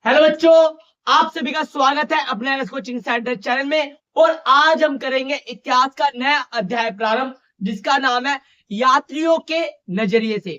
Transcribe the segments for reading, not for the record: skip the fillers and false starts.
Hello बच्चों, आप सभी का स्वागत है अपने एनएस कोचिंग सेंटर चैनल में। और आज हम करेंगे इतिहास का नया अध्याय प्रारंभ, जिसका नाम है यात्रियों के नजरिए से।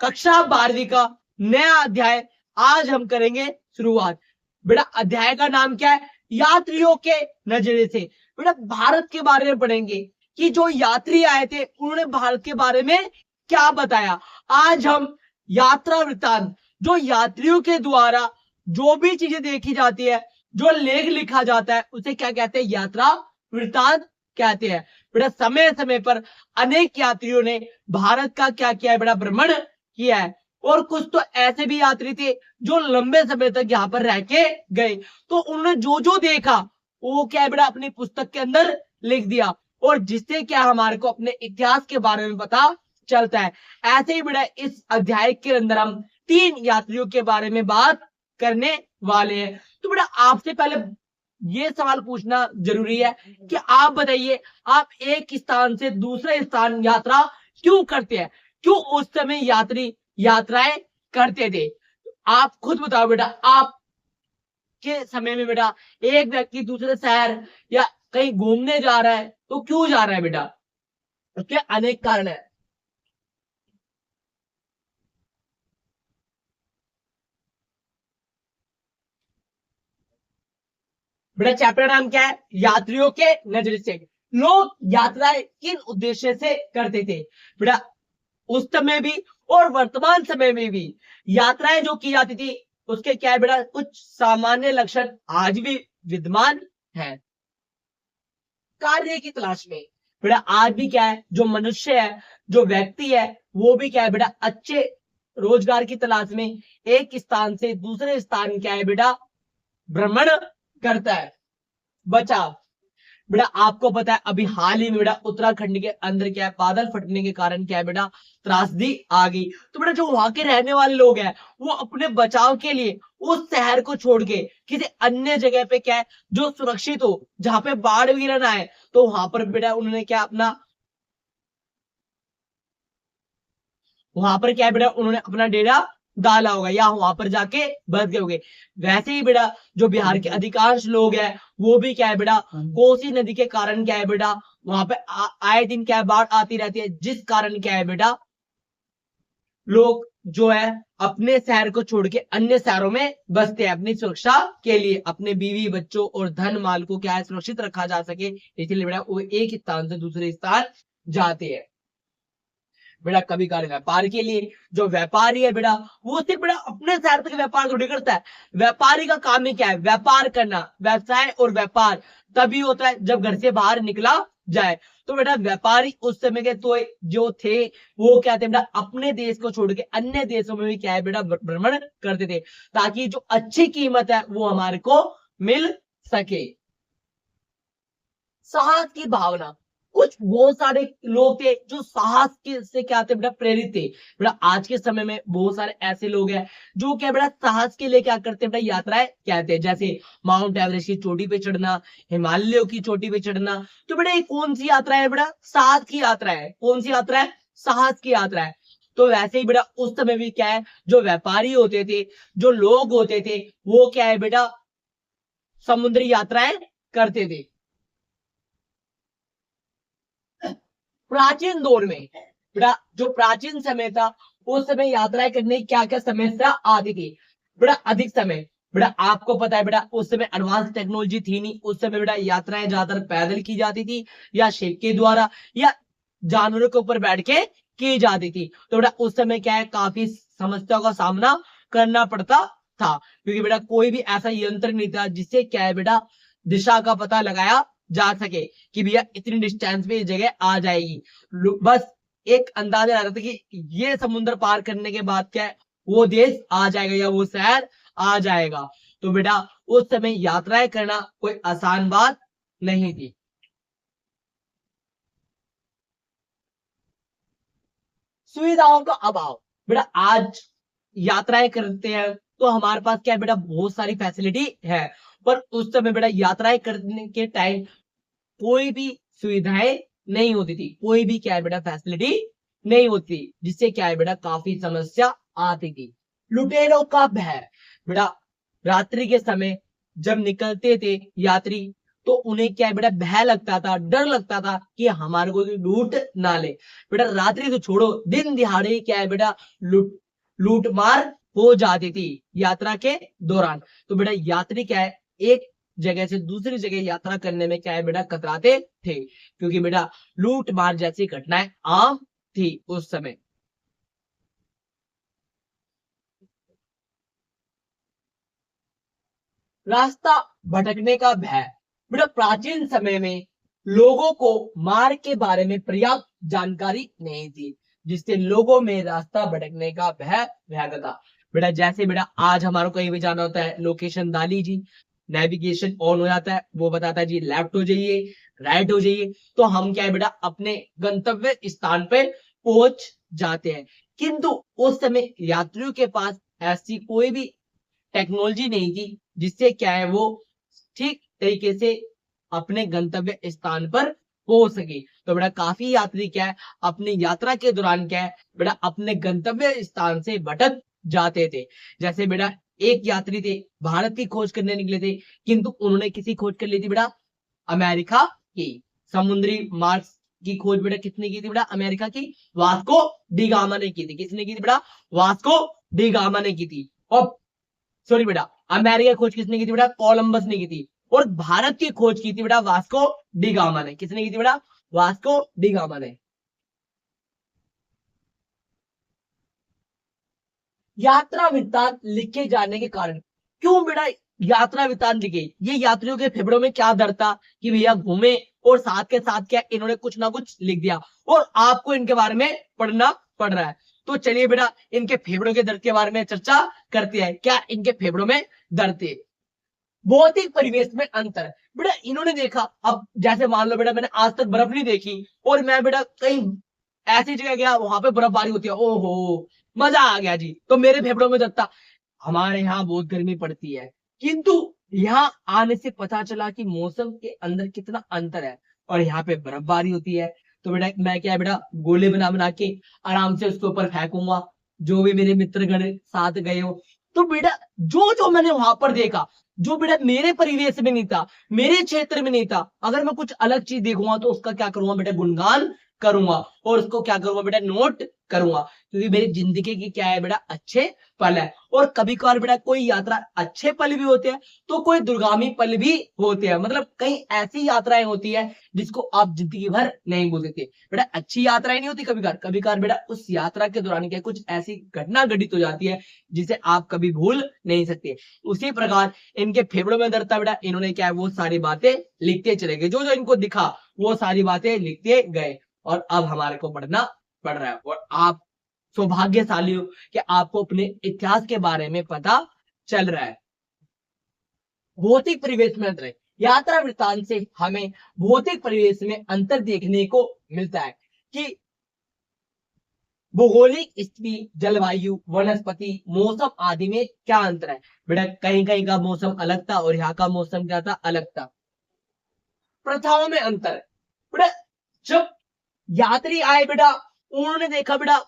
कक्षा 12वीं का नया अध्याय आज हम करेंगे शुरुआत। बेटा अध्याय का नाम क्या है? यात्रियों के नजरिए से। बेटा भारत के बारे में पढ़ेंगे कि जो यात्री आए थे उन्होंने भारत के बारे में क्या बताया। आज हम यात्रा वृत्तांत, जो यात्रियों के द्वारा जो भी चीजें देखी जाती है, जो लेख लिखा जाता है, उसे क्या कहते हैं? यात्रा वृत्तांत कहते हैं। बेटा समय समय पर अनेक यात्रियों ने भारत का क्या किया है? बेटा भ्रमण किया है। और कुछ तो ऐसे भी यात्री थे जो लंबे समय तक यहाँ पर रह के गए, तो उन्होंने जो जो देखा वो क्या है बेटा अपनी पुस्तक के अंदर लिख दिया, और जिससे क्या हमारे को अपने इतिहास के बारे में पता चलता है। ऐसे ही बेटा इस अध्याय के अंदर हम 3 यात्रियों के बारे में बात करने वाले हैं। तो बेटा आपसे पहले ये सवाल पूछना जरूरी है कि आप बताइए, आप एक स्थान से दूसरे स्थान यात्रा क्यों करते हैं? क्यों उस समय यात्री यात्राएं करते थे? आप खुद बताओ बेटा, आप के समय में बेटा एक व्यक्ति दूसरे शहर या कहीं घूमने जा रहा है तो क्यों जा रहा है बेटा? उसके अनेक कारण है। बेटा चैप्टर का नाम क्या है? यात्रियों के नजरिए से। लोग यात्राएं किन उद्देश्य से करते थे? बेटा उस समय भी और वर्तमान समय में भी यात्राएं जो की जाती थी, उसके क्या है बेटा? कुछ सामान्य लक्षण आज भी विद्यमान है। कार्य की तलाश में बेटा आज भी क्या है? जो मनुष्य है, जो व्यक्ति है, वो भी क्या है बेटा? अच्छे रोजगार की तलाश में एक स्थान से दूसरे स्थान क्या है बेटा? भ्रमण करता है। बचाव बेटा आपको पता है अभी हाल ही में बेटा उत्तराखंड के अंदर क्या है? बादल फटने के कारण क्या है बेटा? त्रासदी आ गई। तो बेटा जो वहां के रहने वाले लोग हैं, वो अपने बचाव के लिए उस शहर को छोड़ के किसी अन्य जगह पे क्या है जो सुरक्षित हो, जहां पे बाढ़ वगैरह ना आए, तो वहां पर बेटा उन्होंने क्या अपना वहां पर क्या है बेटा? उन्होंने अपना डेरा डाला होगा या वहां पर जाके बस गए होंगे। वैसे ही बेटा जो बिहार के अधिकांश लोग हैं, वो भी क्या है बेटा? कोसी नदी के कारण क्या है बेटा? वहां पे आए दिन क्या है? बाढ़ आती रहती है, जिस कारण क्या है बेटा? लोग जो है अपने शहर को छोड़ के अन्य शहरों में बसते हैं अपनी सुरक्षा के लिए। अपने बीवी बच्चों और धन माल को क्या है? सुरक्षित रखा जा सके, इसलिए बेटा वो एक स्थान से दूसरे स्थान जाते हैं। बेटा कभी कभार व्यापार के लिए। जो व्यापारी है बेटा, वो सिर्फ बेटा अपने शहर तक व्यापार थोड़ी करता है। व्यापारी का काम ही क्या है? व्यापार करना। व्यवसाय और व्यापार तभी होता है जब घर से बाहर निकला जाए। तो बेटा व्यापारी उस समय के तो जो थे, वो क्या थे बेटा? अपने देश को छोड़ के अन्य देशों में भी क्या है बेटा? भ्रमण करते थे, ताकि जो अच्छी कीमत है वो हमारे को मिल सके। साहस की भावना, कुछ बहुत सारे लोग थे जो साहस के से क्या थे बेटा? प्रेरित थे। बेटा आज के समय में बहुत सारे ऐसे लोग हैं जो क्या बेटा साहस के लिए क्या करते हैं बेटा? यात्राएं कहते हैं, जैसे माउंट एवरेस्ट की चोटी पे चढ़ना, हिमालयों की चोटी पे चढ़ना। तो बेटा ये कौन सी यात्रा है बेटा? साहस की यात्रा है। कौन सी यात्रा है? साहस की यात्रा है। तो वैसे ही बेटा उस समय भी क्या है? जो व्यापारी होते थे, जो लोग होते थे, वो क्या है बेटा? समुद्री यात्राएं करते थे। प्राचीन दौर में बेटा जो प्राचीन समय था, उस समय यात्राएं करने की क्या क्या समस्या आती थी? बेटा अधिक समय, बेटा आपको पता है बेटा उस समय एडवांस टेक्नोलॉजी थी नहीं। उस समय बेटा यात्राएं ज्यादातर पैदल की जाती थी, या शिप के द्वारा, या जानवरों के ऊपर बैठ के की जाती थी। तो बेटा उस समय क्या है? काफी समस्याओं का सामना करना पड़ता था, क्योंकि बेटा कोई भी ऐसा यंत्र नहीं था जिससे क्या है बेटा? दिशा का पता लगाया जा सके कि भैया इतनी डिस्टेंस पे ये जगह आ जाएगी। बस एक अंदाजा रहता था कि ये समुद्र पार करने के बाद क्या है? वो देश आ जाएगा या वो शहर आ जाएगा। तो बेटा उस समय यात्राएं करना कोई आसान बात नहीं थी। सुविधाओं का अभाव, बेटा आज यात्राएं करते हैं तो हमारे पास क्या है बेटा? बहुत सारी फैसिलिटी है, पर उस समय बेटा यात्राएं करने के टाइम कोई भी सुविधाएं नहीं होती थी, कोई भी क्या है बेटा? फैसिलिटी नहीं होती, जिससे क्या है बेटा? काफी समस्या आती थी। लुटेरों का भय, बेटा रात्रि के समय जब निकलते थे यात्री, तो उन्हें क्या है बेटा, भय लगता था, डर लगता था कि हमारे को कोई लूट ना ले। बेटा रात्रि तो छोड़ो, दिन दिहाड़े क्या है बेटा, लूट लूट मार हो जाती थी यात्रा के दौरान। तो बेटा यात्री क्या है, एक जगह से दूसरी जगह यात्रा करने में क्या है बेटा, कतराते थे, क्योंकि बेटा लूट मार जैसी घटनाएं आम थी उस समय। रास्ता भटकने का भय, बेटा प्राचीन समय में लोगों को मार्ग के बारे में पर्याप्त जानकारी नहीं थी, जिससे लोगों में रास्ता भटकने का भय रहता था। बेटा जैसे बेटा आज हमारा कहीं भी जाना होता है, लोकेशन डाल लीजिए, नेविगेशन ऑन हो जाता है, वो बताता है जी लेफ्ट हो जाइए, राइट हो जाइए, तो हम क्या है बेटा अपने गंतव्य स्थान पे पहुंच जाते हैं। किंतु उस समय यात्रियों के पास ऐसी कोई भी टेक्नोलॉजी नहीं थी जिससे क्या है वो ठीक तरीके से अपने गंतव्य स्थान पर पहुंच सके। तो बेटा काफी यात्री क्या है, अपनी यात्रा के दौरान क्या है बेटा, अपने गंतव्य स्थान से भटक जाते थे। जैसे बेटा एक यात्री थे, भारत की खोज करने निकले थे, किंतु उन्होंने किसी खोज कर ली थी बेटा, अमेरिका की। समुद्री मार्ग की खोज बेटा किसने की थी बेटा, अमेरिका की वास्को डी गामा ने की थी। किसने की थी बेटा, वास्को डी गामा ने की थी। और सॉरी बेटा, अमेरिका की खोज किसने की थी बेटा, कोलंबस ने की थी। और भारत की खोज की थी बेटा वास्को डी गामा ने। किसने की थी बेटा, वास्को डी गामा ने। यात्रा वृत्तांत लिखे जाने के कारण, क्यों बेटा यात्रा वृत्तांत लिखे, ये यात्रियों के फेफड़ों में क्या दर्द था कि भैया घूमे, और साथ के साथ क्या इन्होंने कुछ ना कुछ लिख दिया, और आपको इनके बारे में पढ़ना पड़ रहा है। तो चलिए बेटा इनके फेफड़ों के दर्द के बारे में चर्चा करते हैं, क्या इनके फेफड़ों में दर्द थे। भौतिक परिवेश में अंतर, बेटा इन्होंने देखा, अब जैसे मान लो बेटा मैंने आज तक बर्फ नहीं देखी, और मैं बेटा कहीं ऐसी जगह गया वहां पे बर्फबारी होती है, ओहो मजा आ गया जी, तो मेरे फेफड़ों में दर्द था। हमारे यहाँ बहुत गर्मी पड़ती है, किंतु यहाँ आने से पता चला कि मौसम के अंदर कितना अंतर है, और यहाँ पे बर्फबारी होती है। तो बेटा मैं क्या है बेटा, गोले बना बना के आराम से उसके ऊपर फेंकूंगा, जो भी मेरे मित्रगण साथ गए हो। तो बेटा जो जो मैंने वहां पर देखा, जो बेटा मेरे परिवेश में नहीं था, मेरे क्षेत्र में नहीं था, अगर मैं कुछ अलग चीज देखूंगा तो उसका क्या करूंगा बेटा, गुणगान करूंगा, और उसको क्या करूंगा बेटा, नोट करूंगा, क्योंकि मेरी जिंदगी की क्या है बेटा, अच्छे पल है। और कभी कभार बेटा कोई यात्रा अच्छे पल भी होते हैं, तो कोई दुर्गामी पल भी होते हैं, मतलब कई ऐसी यात्राएं होती है जिसको आप जिंदगी भर नहीं भूल सकते। बेटा अच्छी यात्राएं नहीं होती, कभी कभार बेटा उस यात्रा के दौरान क्या कुछ ऐसी घटना घटित हो जाती है जिसे आप कभी भूल नहीं सकते। उसी प्रकार इनके फेफड़ों में दर्द था बेटा, इन्होंने क्या है वो सारी बातें लिखते चले गए, जो जो इनको दिखा वो सारी बातें लिखते गए, और अब हमारे को पढ़ना पड़ रहा है। और आप सौभाग्यशाली हो कि आपको अपने इतिहास के बारे में पता चल रहा है। भौतिक परिवेश में अंतर, यात्रा वृत्तांत से हमें भौतिक परिवेश में अंतर देखने को मिलता है कि भौगोलिक स्थिति, जलवायु, वनस्पति, मौसम आदि में क्या अंतर है। बेटा कहीं कहीं का मौसम अलग था और यहाँ का मौसम क्या था, अलग था। प्रथाओं में अंतर, बेटा जब यात्री आए बेटा, उन्होंने देखा बेटा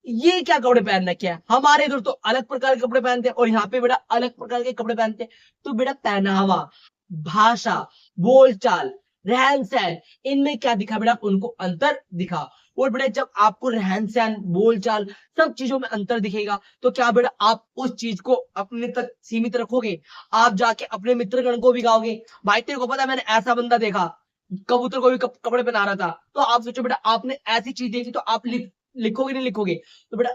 ये क्या कपड़े पहन रखे हैं, हमारे इधर तो अलग प्रकार के कपड़े पहनते हैं और यहाँ पे बेटा अलग प्रकार के कपड़े पहनते हैं। तो बेटा पहनावा, भाषा, बोलचाल, रहन सहन, इनमें क्या दिखा बेटा, उनको अंतर दिखा। और बेटा जब आपको रहन सहन, बोलचाल, सब चीजों में अंतर दिखेगा, तो क्या बेटा आप उस चीज को अपने तक सीमित रखोगे, आप जाके अपने मित्रगण को भी गाओगे, भाई तेरे को पता है मैंने ऐसा बंदा देखा, कबूतर को भी कपड़े पहना रहा था। तो आप सोचो बेटा आपने ऐसी चीज देखी, तो आप लिखोगे नहीं लिखोगे। तो बेटा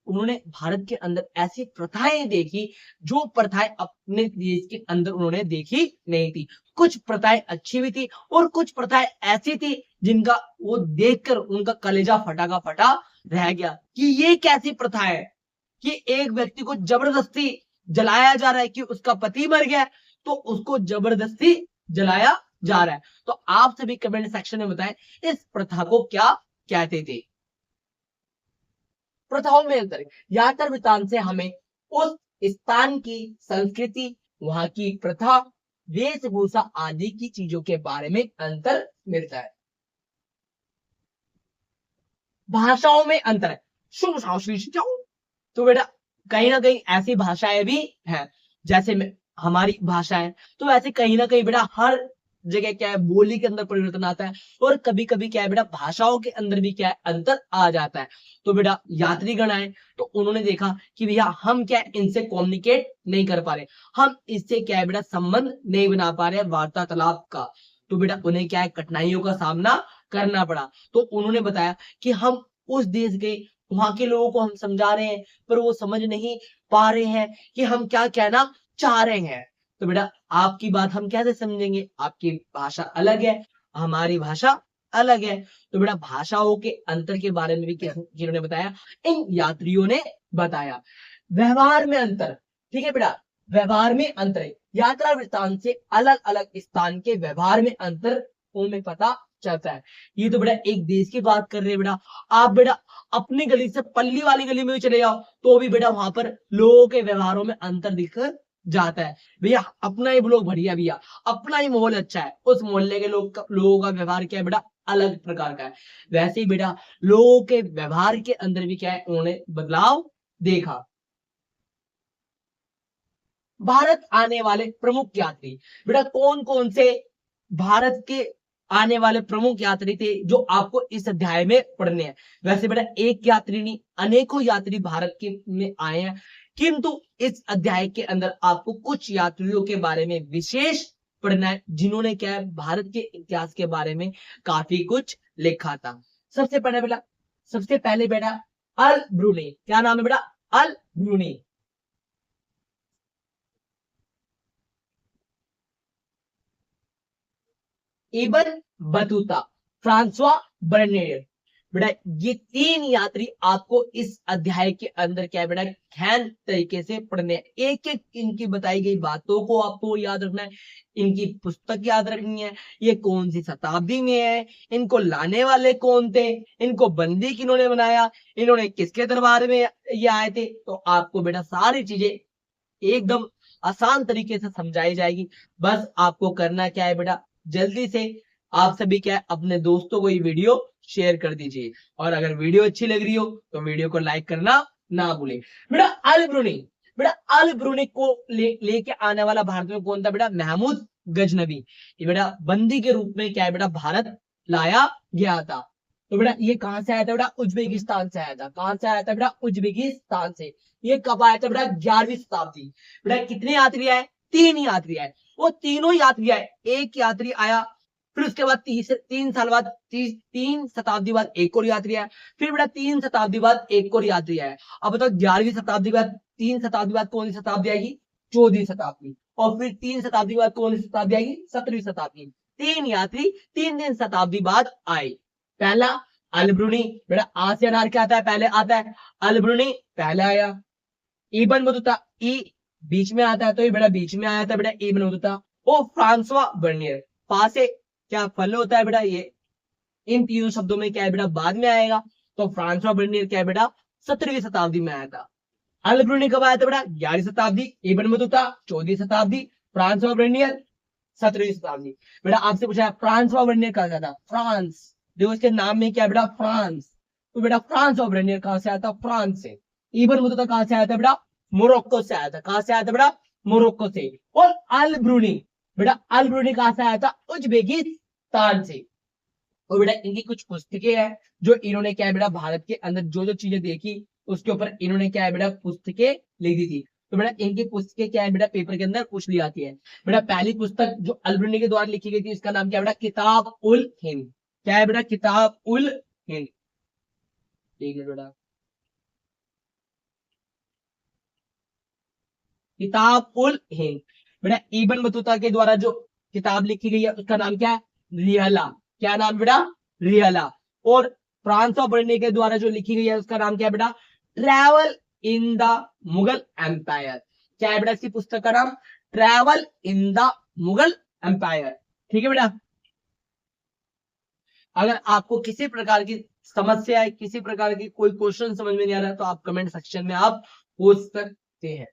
उन्होंने भारत के अंदर ऐसी प्रथाएं देखी, जो प्रथाएं अपने देश के अंदर उन्होंने देखी नहीं थी। कुछ प्रथाएं अच्छी भी थी और कुछ प्रथाएं ऐसी थी जिनका वो देखकर उनका कलेजा फटा का फटा रह गया कि ये कैसी प्रथा है कि एक व्यक्ति को जबरदस्ती जलाया जा रहा है, कि उसका पति मर गया है तो उसको जबरदस्ती जलाया जा रहा है। तो आप सभी कमेंट सेक्शन में बताएं इस प्रथा को क्या कहते थे। प्रथाओं में अंतर, यात्रा वृत्तांत से हमें उस स्थान की संस्कृति, वहां की प्रथा, वेशभूषा आदि की चीजों के बारे में अंतर मिलता है। भाषाओं में अंतर है, तो बेटा कहीं ना कहीं ऐसी भाषाएं भी हैं जैसे हमारी भाषा है, तो वैसे कहीं ना कहीं बेटा हर जगह क्या है, बोली के अंदर परिवर्तन आता है, और कभी कभी क्या है बेटा, भाषाओं के अंदर भी क्या है, अंतर आ जाता है। तो बेटा यात्रीगण आए, तो उन्होंने देखा कि भैया हम क्या है, इनसे कम्युनिकेट नहीं कर पा रहे, हम इससे क्या है बेटा, संबंध नहीं बना पा रहे वार्तालाप का। तो बेटा उन्हें क्या है, कठिनाइयों का सामना करना पड़ा। तो उन्होंने बताया कि हम उस देश गए, वहां के लोगों को हम समझा रहे हैं, पर वो समझ नहीं पा रहे हैं कि हम क्या कहना चाह रहे हैं। तो बेटा आपकी बात हम कैसे समझेंगे, आपकी भाषा अलग है, हमारी भाषा अलग है। तो बेटा भाषाओं के अंतर के बारे में भी किन्होंने बताया, इन यात्रियों ने बताया। व्यवहार में अंतर, ठीक है बेटा, व्यवहार में अंतर है, यात्रा वृत्तांत से अलग अलग स्थान के व्यवहार में अंतर में पता चलता है। ये तो बेटा एक देश की बात कर रहे हैं बेटा। आप बेटा अपनी गली से पल्ली वाली गली में भी चले जाओ, तो भी बेटा वहां पर लोगों के व्यवहारों में अंतर दिख जाता है। भैया अपना ही लोग बढ़िया, भैया अपना ही माहौल अच्छा है, उस मोहल्ले के लोगों का व्यवहार क्या है बेटा, अलग प्रकार का है। वैसे ही बेटा लोगों के व्यवहार के अंदर भी क्या है, उन्होंने बदलाव देखा। भारत आने वाले प्रमुख यात्री, बेटा कौन कौन से भारत के आने वाले प्रमुख यात्री थे जो आपको इस अध्याय में पढ़ने हैं। वैसे बेटा एक यात्री नहीं, अनेकों यात्री भारत के में आए हैं, किंतु इस अध्याय के अंदर आपको कुछ यात्रियों के बारे में विशेष पढ़ना है, जिन्होंने क्या है, भारत के इतिहास के बारे में काफी कुछ लिखा था। सबसे पहले बेटा अल ब्रूनी, क्या नाम है बेटा, Al Biruni. Ibn Battuta, Francois Bernier. बेटा ये तीन यात्री आपको इस अध्याय के अंदर क्या है बेटा, गहन तरीके से पढ़ने हैं। एक एक इनकी बताई गई बातों को आपको याद रखना है, इनकी पुस्तक याद रखनी है, ये कौन सी शताब्दी में है, इनको लाने वाले कौन थे, इनको बंदी किन्होंने बनाया, इन्होंने किसके दरबार में ये आए थे। तो आपको बेटा सारी चीजें एकदम आसान तरीके से समझाई जाएगी। बस आपको करना क्या है बेटा, जल्दी से आप सभी क्या है, अपने दोस्तों को ये वीडियो शेयर कर दीजिए, और अगर वीडियो अच्छी लग रही हो तो वीडियो को लाइक करना ना भूलें। बेटा अल ब्रूनी, बेटा अल ब्रूनी को लेके आने वाला भारत में कौन था बेटा, महमूद गजनबी। ये बेटा बंदी के रूप में क्या है बेटा, भारत लाया गया था। तो बेटा ये कहां से आया था बेटा, उज्बेकिस्तान से आया था। कहां से आया था बेटा, उज्बेकिस्तान से। ये कब आया था बेटा, 11वीं शताब्दी। बेटा कितने यात्री आए, तीन ही यात्री आए। वो तीनों यात्री आए, एक यात्री आया, फिर उसके बाद 3 साल बाद, 3 शताब्दी बाद एक और यात्री आया, फिर बेटा 3 शताब्दी बाद एक और यात्री आया। अब बताओ 11वीं शताब्दी बाद, 3 शताब्दी बाद कौन सी शताब्दी आएगी, 14वीं शताब्दी। और फिर 3 शताब्दी बाद कौन सी शताब्दी आएगी, 17वीं शताब्दी। तीन यात्री 3 शताब्दी बाद आए। पहला अलब्रूनी, बेटा आ से अनार क्या आता है, पहले आता है, अलब्रूनी पहले आया। इबन बतूता, ई बीच में आता है, तो ये बेटा बीच में आया था बेटा, इबन बतूता। ओ फ्रांसवा बर्नियर, पा से क्या फल होता है बेटा, ये इन तीनों शब्दों में क्या है बेटा, बाद में आएगा। तो फ्रांसवा बर्नियर क्या है बेटा, 17वीं शताब्दी में आया था। अलब्रूनी कब आया था बेटा, 11वीं शताब्दी। इबन बतूता 14वीं शताब्दी। फ्रांसवा बर्नियर 17वीं शताब्दी। बेटा आपसे पूछा है फ्रांसवा बर्नियर कहा जाता, फ्रांस, देखो इसके नाम में क्या है बेटा, फ्रांस। तो बेटा फ्रांस और बर्नियर कहां से आया था, फ्रांस से। इबन बतूता कहां से आया था बेटा, मोरक्को से आया था। कहां से आया था बेटा, मोरक्को से। और अल ब्रूनी, बेटा अल ब्रूनी कहां से आया था, उज्बेकिस्तान से। और बेटा इनकी कुछ पुस्तकें हैं, जो इन्होंने क्या है बेटा, भारत के अंदर जो जो चीजें देखी उसके ऊपर इन्होंने क्या है बेटा, पुस्तकें लिख दी थी। तो बेटा इनकी पुस्तकें क्या है बेटा, पेपर के अंदर पूछ ली जाती है। बेटा पहली पुस्तक जो अलब्रूनी के द्वारा लिखी गई थी, इसका नाम क्या है बेटा, किताब उल हिंद। क्या है बेटा, किताब उल हिंद। ठीक है बेटा, किताब उल हिंद। बेटा इबन बतूता के द्वारा जो किताब लिखी गई है उसका नाम क्या है, रिहला। क्या नाम बेटा, रिहला। और फ्रांस ऑफ बर्ने के द्वारा जो लिखी गई है उसका नाम क्या है बेटा, travel in the Mughal Empire. क्या है बेटा इसकी पुस्तक का नाम, travel in the Mughal Empire. ठीक है बेटा, अगर आपको किसी प्रकार की समस्या है, किसी प्रकार की कोई क्वेश्चन समझ में नहीं आ रहा है, तो आप कमेंट सेक्शन में आप पूछ सकते हैं।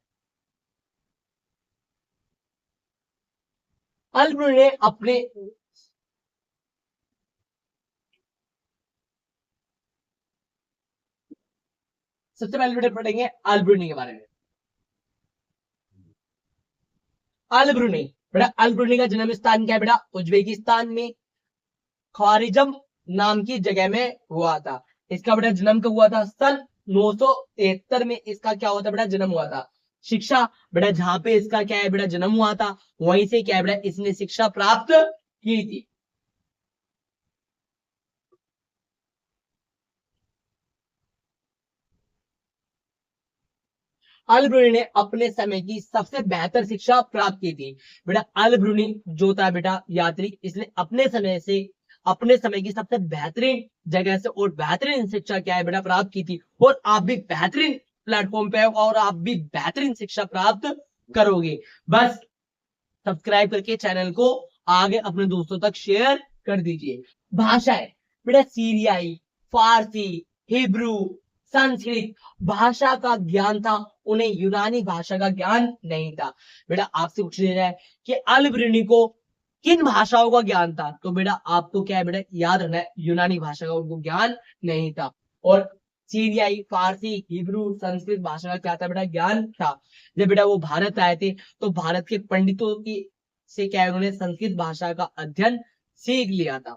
अल्ब्रुन ने अपने सबसे पहले बेटे पढ़ेंगे अल्ब्रुनी के बारे में। अल ब्रूनी, बेटा अल ब्रूनी का जन्म स्थान क्या है बेटा? उज्बेकिस्तान में ख्वारिजम नाम की जगह में हुआ था। इसका बेटा जन्म कब हुआ था? सन 973 में इसका क्या हुआ था बेटा? जन्म हुआ था। शिक्षा, बेटा जहां पे इसका क्या है बेटा जन्म हुआ था वहीं से क्या है बेटा इसने शिक्षा प्राप्त की थी। अल ब्रूनी ने अपने समय की सबसे बेहतर शिक्षा प्राप्त की थी। बेटा अल ब्रूनी जो था बेटा यात्री, इसने अपने समय की सबसे बेहतरीन जगह से और बेहतरीन शिक्षा क्या है बेटा प्राप्त की थी। और आप भी बेहतरीन प्लेटफॉर्म पे हो और आप भी बेहतरीन शिक्षा प्राप्त करोगे। बस सब्सक्राइब करके चैनल को आगे अपने दोस्तों तक शेयर कर दीजिए। भाषाएं, बेटा सीरियाई, फारसी, हिब्रू, संस्कृत भाषा का ज्ञान था, उन्हें यूनानी भाषा का ज्ञान नहीं था। बेटा आपसे पूछ लिया जाए कि अल ब्रूनी को किन भाषाओं का ज्ञान था, तो बेटा आपको क्या है बेटा याद रखना है, यूनानी भाषा का उनको ज्ञान नहीं था। और सीरियाई, फारसी, हिब्रू, संस्कृत भाषा का क्या था बेटा? ज्ञान था। जब बेटा वो भारत आए थे तो भारत के पंडितों की से क्या है उन्होंने संस्कृत भाषा का अध्ययन सीख लिया था।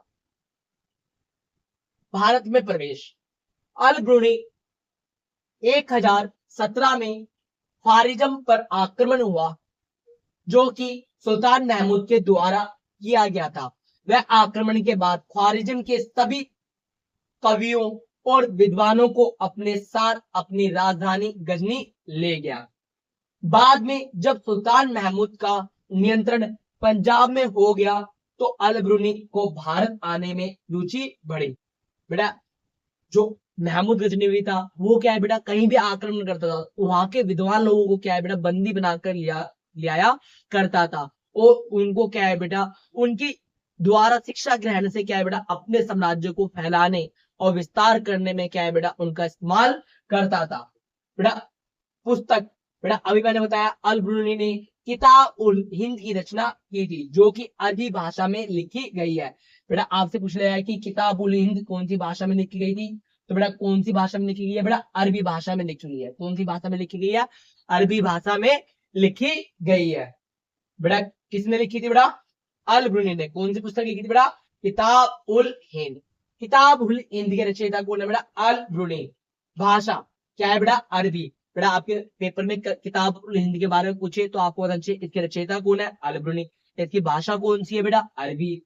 भारत में प्रवेश, अल ब्रूनी 1017 में ख्वारिज्म पर आक्रमण हुआ जो कि सुल्तान महमूद के द्वारा किया गया था। वह आक्रमण के बाद ख्वारिज्म के सभी कवियों और विद्वानों को अपने साथ अपनी राजधानी गजनी ले गया। बाद में जब सुल्तान महमूद का नियंत्रण पंजाब में हो गया तो अल ब्रूनी को भारत आने में रुचि बढ़ी। बेटा जो महमूद गजनवी था वो क्या है बेटा कहीं भी आक्रमण करता था, वहां के विद्वान लोगों को क्या है बेटा बंदी बनाकर लिया करता था। और उनको क्या है बेटा उनकी द्वारा शिक्षा ग्रहण से क्या है बेटा अपने साम्राज्य को फैलाने और विस्तार करने में क्या है बेटा उनका इस्तेमाल करता था। बेटा पुस्तक, बेटा अभी मैंने बताया अल ब्रूनी ने किताब उल हिंद की रचना की थी जो कि अरबी भाषा में लिखी गई है। बेटा आपसे पूछ लिया है कि किताब उल हिंद कौन सी भाषा में लिखी गई थी, तो बेटा कौन सी भाषा में लिखी गई है? बेटा अरबी भाषा में लिखी गई है। कौन सी भाषा में लिखी गई है? अरबी भाषा में लिखी गई है। बेटा किसने लिखी थी? बेटा अल ब्रूनी ने। कौन सी पुस्तक लिखी थी बेटा? किताब उल हिंद। किताब उल हिंद के रचयिता कौन है बेटा? Al Bruny. भाषा क्या है बेटा? अरबी। बेटा आपके पेपर में किताब उल हिंद के बारे में पूछे तो आपको बताना चाहिए इसके रचयिता कौन है? अल ब्रूनी। इसकी भाषा कौन सी है बेटा? अरबी।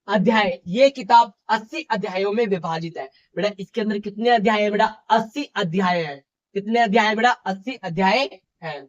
अध्याय, ये किताब 80 अध्यायों में विभाजित है। बेटा इसके अंदर कितने अध्याय है बेटा? 80 अध्याय है। कितने अध्याय है बेटा? 80 अध्याय है।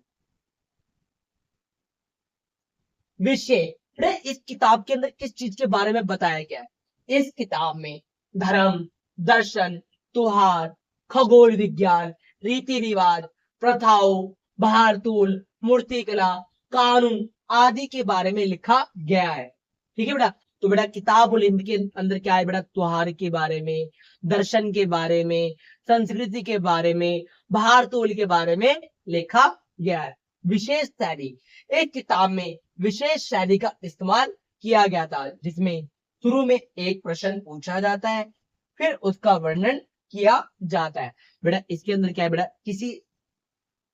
विषय, बेटा इस किताब के अंदर किस चीज के बारे में बताया गया है? इस किताब में धर्म, दर्शन, त्योहार, खगोल विज्ञान, रीति रिवाज, प्रथाओं, भारतूल, मूर्तिकला, कानून आदि के बारे में लिखा गया है। ठीक है बेटा। तो बेटा किताब उल हिंद के अंदर क्या है बेटा? त्योहार के बारे में, दर्शन के बारे में, संस्कृति के बारे में, भारतूल के बारे में लिखा गया है। विशेष शैली, एक किताब में विशेष शैली का इस्तेमाल किया गया था जिसमें शुरू में एक प्रश्न पूछा जाता है फिर उसका वर्णन किया जाता है। बेटा इसके अंदर क्या है बेटा किसी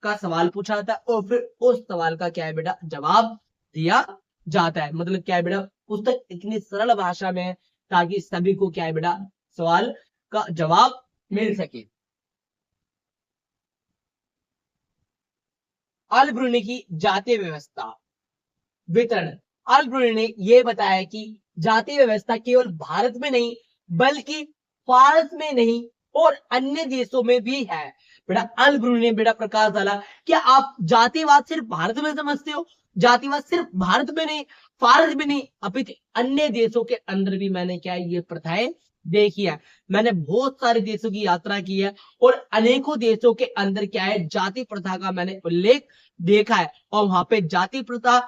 का सवाल पूछा जाता है और फिर उस सवाल का क्या है बेटा जवाब दिया जाता है। मतलब क्या है बेटा पुस्तक इतनी सरल भाषा में है ताकि सभी को क्या है बेटा सवाल का जवाब मिल सके। अल ब्रूनी की जातीय व्यवस्था वितरण, अल ब्रूनी ने यह बताया कि जातीय व्यवस्था केवल भारत में नहीं बल्कि फारस में नहीं और अन्य देशों में भी है। बेटा अल ब्रूनी ने बेटा प्रकाश डाला क्या आप जातिवाद सिर्फ भारत में समझते हो? जातिवाद सिर्फ भारत में नहीं, फारस में नहीं, अपितु अन्य देशों के अंदर भी मैंने क्या है ये प्रथाएं देखी है। मैंने बहुत सारे देशों की यात्रा की है और अनेकों देशों के अंदर क्या है जाति प्रथा का मैंने उल्लेख देखा है और वहां पे जाति प्रथा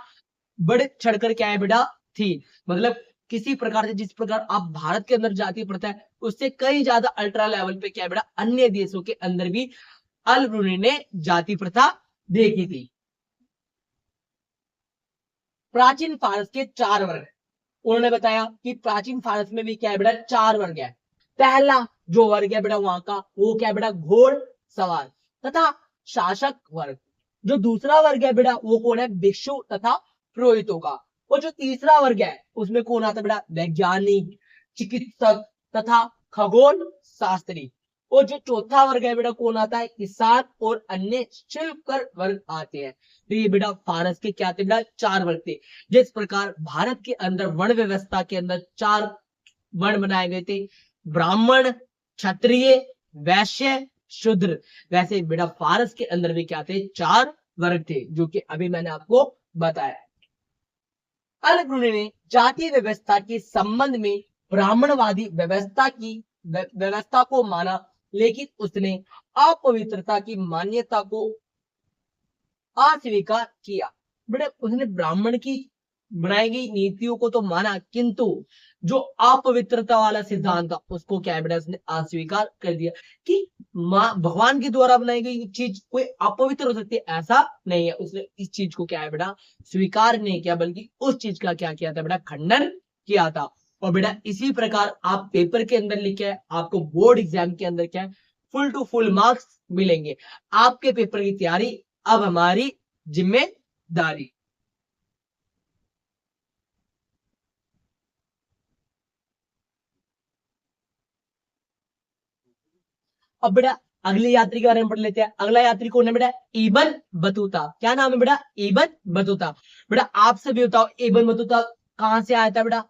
बढ़ चढ़कर क्या है बेटा थी। मतलब किसी प्रकार से जिस प्रकार आप भारत के अंदर जाति प्रथा है उससे कई ज्यादा अल्ट्रा लेवल पे क्या है बेटा अन्य देशों के अंदर भी अल ब्रूनी ने जाति प्रथा देखी थी। प्राचीन फारस के 4 वर्ग, उन्होंने बताया कि प्राचीन फारस में भी क्या है बेटा 4 वर्ग है। पहला जो वर्ग है बेटा वहां का वो क्या है बेटा घोड़ सवार तथा शासक वर्ग। जो दूसरा वर्ग है बेटा वो कौन है, भिक्षु तथा पुरोहितों का। और जो तीसरा वर्ग है उसमें कौन आता है बेटा, वैज्ञानिक, चिकित्सक तथा खगोल शास्त्री। और जो चौथा वर्ग है बेटा कौन आता है, किसान और अन्य शिल्पकर वर्ग आते हैं। तो ये बेटा फारस के क्या थे बेटा, 4 वर्ग थे। जिस प्रकार भारत के अंदर वर्ण व्यवस्था के अंदर 4 वर्ण बनाए गए थे, ब्राह्मण, क्षत्रिय, वैश्य, शूद्र, वैसे बेटा फारस के अंदर भी क्या थे, 4 वर्ग थे, जो कि अभी मैंने आपको बताया। अल-ब्रूनी ने जाति व्यवस्था के संबंध में ब्राह्मणवादी व्यवस्था को माना, लेकिन उसने अपवित्रता की मान्यता को अस्वीकार किया। बेटा उसने ब्राह्मण की बनाई गई नीतियों को तो माना, किंतु जो अपवित्रता वाला सिद्धांत था उसको क्या है बेटा, उसने अस्वीकार कर दिया कि भगवान के द्वारा बनाई गई चीज कोई अपवित्र हो सकती है, ऐसा नहीं है। उसने इस चीज को क्या है बेटा, स्वीकार नहीं किया, बल्कि उस चीज का क्या किया था बेटा, खंडन किया था। और बेटा इसी प्रकार आप पेपर के अंदर लिखे है, आपको बोर्ड एग्जाम के अंदर क्या है, फुल टू फुल मार्क्स मिलेंगे। आपके पेपर की तैयारी अब हमारी जिम्मेदारी। अब बेटा अगले यात्री के बारे में पढ़ लेते हैं। अगला यात्री कौन है बेटा, इब्न बतूता। क्या नाम है बेटा, इब्न बतूता। बेटा आप सभी बताओ, इब्न बतूता कहां से आया था बेटा,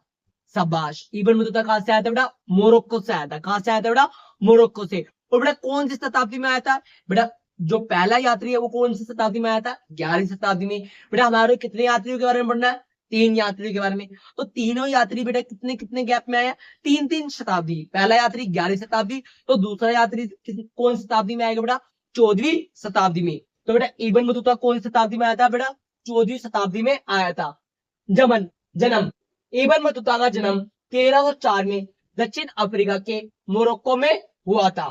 शाबाश, इब्न बतूता कहां से आया था बेटा, मोरक्को से आया था। कहां से आया था बेटा, मोरक्को से। और बेटा कौन सी शताब्दी में आया था बेटा, जो पहला यात्री है वो कौन सी शताब्दी में आया था, 11वीं शताब्दी में। बेटा हमारे कितने यात्रियों के बारे में पढ़ना है, 3 यात्रियों के बारे में। तो तीनों यात्री बेटा कितने कितने गैप में आया, 3-3 शताब्दी। पहला यात्री 11वीं शताब्दी, तो दूसरा यात्री कौन शताब्दी में आएगा बेटा, 14वीं शताब्दी में। तो बेटा इब्न बतूता कौन सी शताब्दी में आया था बेटा, 14वीं शताब्दी में आया था। जन्म, इब्न बतूता का जन्म 1304 में दक्षिण अफ्रीका के मोरक्को में हुआ था।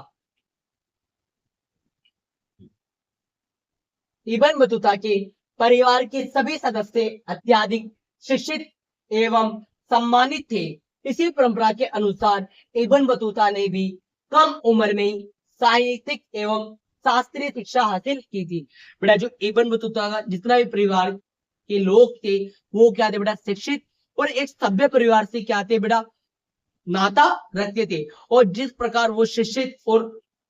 इब्न बतूता के परिवार के सभी सदस्य अत्यधिक शिक्षित एवं सम्मानित थे। इसी परंपरा के अनुसार इब्न बतूता ने भी कम उम्र में ही साहित्यिक एवं शास्त्रीय शिक्षा हासिल की थी। बेटा जो इब्न बतूता का जितना भी परिवार के लोग थे वो क्या थे बेटा, शिक्षित और एक सभ्य परिवार से क्या थे बेटा, नाता रखते थे। और जिस प्रकार वो शिक्षित और